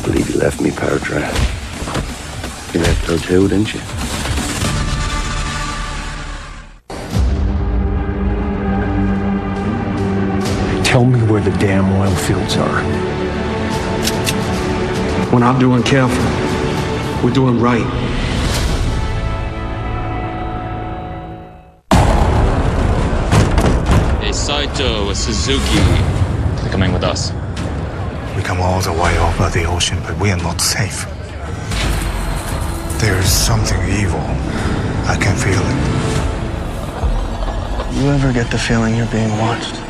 believe you left me power trap. You left her too, didn't you? Tell me where the damn oil fields are. We're not doing careful. We're doing right. Hey, Saito, Suzuki. They're coming with us. We come all the way over the ocean, but we are not safe. There is something evil. I can feel it. You ever get the feeling you're being watched?